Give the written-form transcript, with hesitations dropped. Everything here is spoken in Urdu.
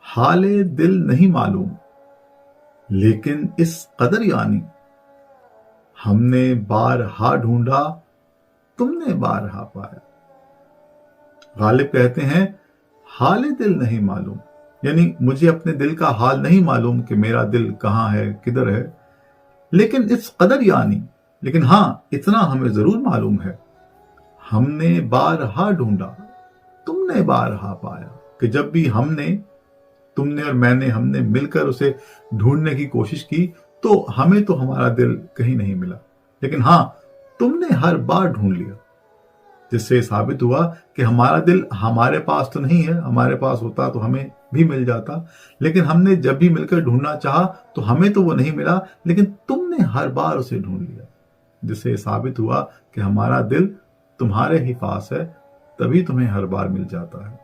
حال دل نہیں معلوم لیکن اس قدر یعنی، ہم نے بارہا ڈھونڈا تم نے بارہا پایا۔ غالب کہتے ہیں حال دل نہیں معلوم، یعنی مجھے اپنے دل کا حال نہیں معلوم کہ میرا دل کہاں ہے، کدھر ہے، لیکن اس قدر یعنی، لیکن ہاں اتنا ہمیں ضرور معلوم ہے، ہم نے بارہا ڈھونڈا تم نے بارہا پایا، کہ جب بھی ہم نے، تم نے اور میں نے، ہم نے مل کر اسے ڈھونڈنے کی کوشش کی تو ہمیں تو ہمارا دل کہیں نہیں ملا، لیکن ہاں تم نے ہر بار ڈھونڈ لیا، جس سے ثابت ہوا کہ ہمارا دل ہمارے پاس تو نہیں ہے، ہمارے پاس ہوتا تو ہمیں بھی مل جاتا، لیکن ہم نے جب بھی مل کر ڈھونڈنا چاہا تو ہمیں تو وہ نہیں ملا، لیکن تم نے ہر بار اسے ڈھونڈ لیا، جس سے ثابت ہوا کہ ہمارا دل تمہارے ہی پاس ہے، تبھی تمہیں ہر بار مل جاتا ہے۔